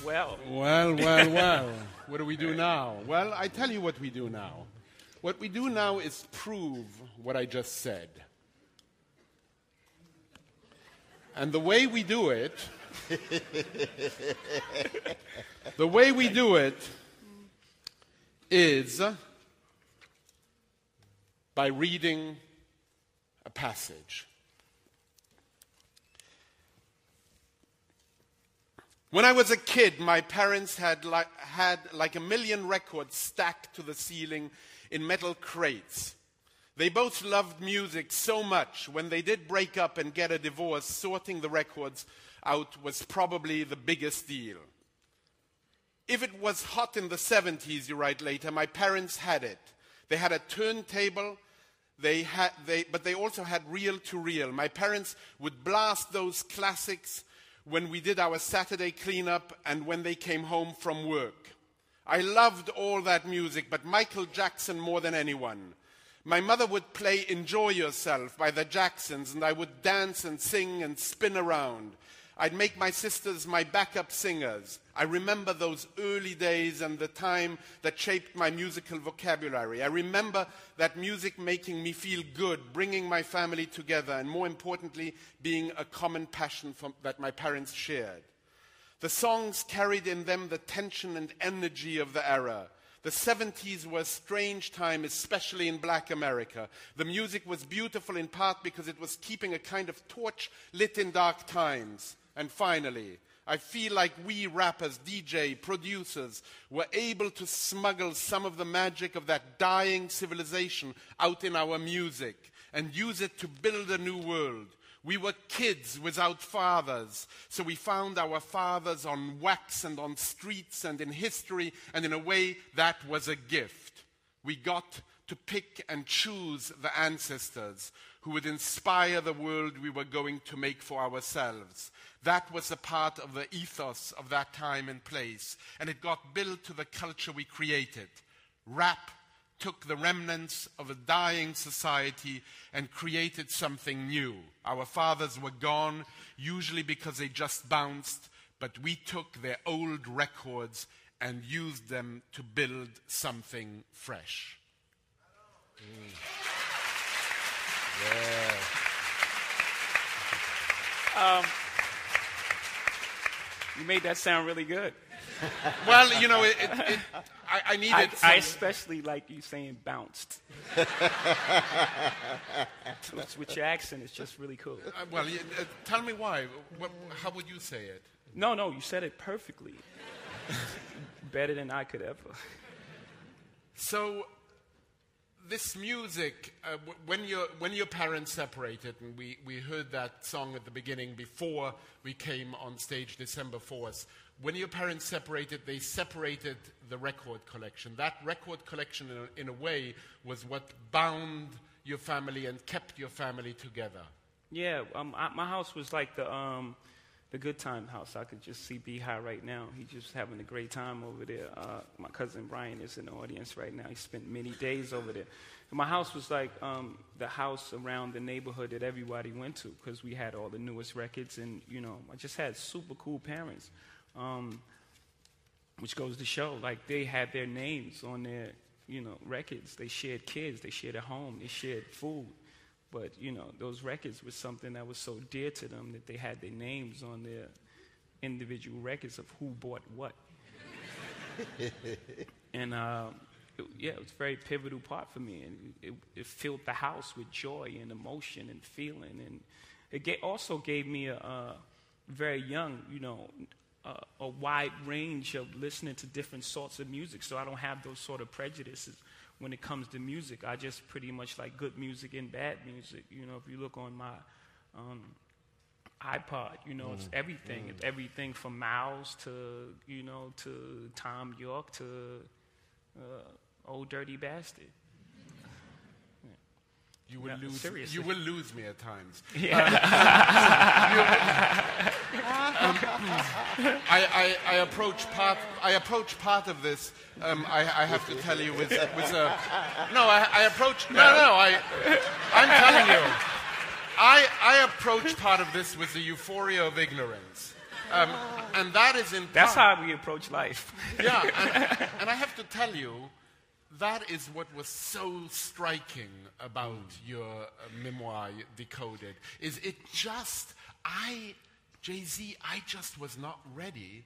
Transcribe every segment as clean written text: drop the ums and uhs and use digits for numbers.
Well. What do we do now? Well, I tell you what we do now. What we do now is prove what I just said. And the way we do it, is by reading a passage. When I was a kid, my parents had like 1 million records stacked to the ceiling in metal crates. They both loved music so much. When they did break up and get a divorce, sorting the records out was probably the biggest deal. If it was hot in the 70s, you write later, my parents had it. They had a turntable, but they also had reel-to-reel. My parents would blast those classics when we did our Saturday cleanup and when they came home from work. I loved all that music, but Michael Jackson more than anyone. My mother would play Enjoy Yourself by the Jacksons, and I would dance and sing and spin around. I'd make my sisters my backup singers. I remember those early days and the time that shaped my musical vocabulary. I remember that music making me feel good, bringing my family together, and more importantly, being a common passion that my parents shared. The songs carried in them the tension and energy of the era. The 70s were a strange time, especially in Black America. The music was beautiful in part because it was keeping a kind of torch lit in dark times. And finally, I feel like we rappers, DJ, producers were able to smuggle some of the magic of that dying civilization out in our music and use it to build a new world. We were kids without fathers, so we found our fathers on wax and on streets and in history, and in a way that was a gift. We got to pick and choose the ancestors who would inspire the world we were going to make for ourselves. That was a part of the ethos of that time and place, and it got built to the culture we created. Rap took the remnants of a dying society and created something new. Our fathers were gone, usually because they just bounced, but we took their old records and used them to build something fresh. Yeah. You made that sound really good. Well, you know, I needed I especially like you saying bounced. With your accent, it's just really cool. Tell me why. How would you say it? No, you said it perfectly. Better than I could ever. So, this music, when your parents separated, and we heard that song at the beginning before we came on stage December 4th, when your parents separated, they separated the record collection. That record collection, in a way, was what bound your family and kept your family together. Yeah, my house was like the good time house. I could just see B-High right now. He's just having a great time over there. My cousin Brian is in the audience right now. He spent many days over there. And my house was like the house around the neighborhood that everybody went to because we had all the newest records. And, you know, I just had super cool parents, which goes to show, like, they had their names on their, you know, records. They shared kids. They shared a home. They shared food. But, you know, those records were something that was so dear to them that they had their names on their individual records of who bought what. And, it was a very pivotal part for me. And it filled the house with joy and emotion and feeling. And it also gave me very young, you know, a wide range of listening to different sorts of music. So I don't have those sort of prejudices. When it comes to music, I just pretty much like good music and bad music. You know, if you look on my iPod, you know, it's everything. It's everything from Miles to, you know, to Tom York to Old Dirty Bastard. You will lose. Seriously. You will lose me at times. Yeah. I approach part of this. I have to tell you with a no. I'm telling you. I approach part of this with the euphoria of ignorance. And that is in That's part, how we approach life. yeah, and I have to tell you, that is what was so striking about your memoir, Decoded, is it just, Jay-Z, I just was not ready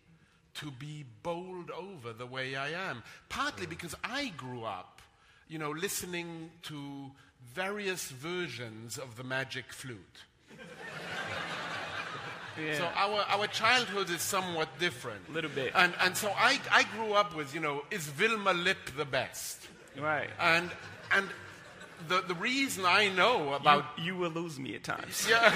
to be bowled over the way I am. Partly because I grew up, listening to various versions of the Magic Flute. Yeah. So our childhood is somewhat different. A little bit. And so I grew up with, is Vilma Lip the best? Right. And the reason I know about... You will lose me at times. Yeah.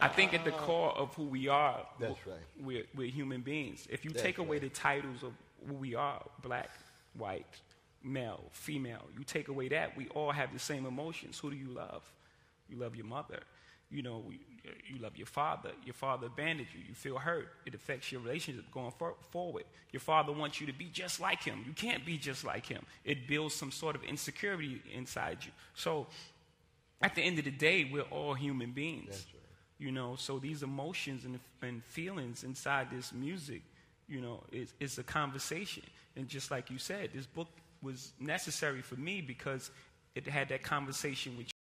I think at the core of who we are, That's right. we're human beings. If you That's take away right. the titles of who we are, black, white, male, female, you take away that, we all have the same emotions. Who do you love? You love your mother. You love your father. Your father abandoned you. You feel hurt. It affects your relationship going forward. Your father wants you to be just like him. You can't be just like him. It builds some sort of insecurity inside you. So at the end of the day, we're all human beings. That's right. So these emotions and feelings inside this music, it's a conversation. And just like you said, this book was necessary for me because it had that conversation with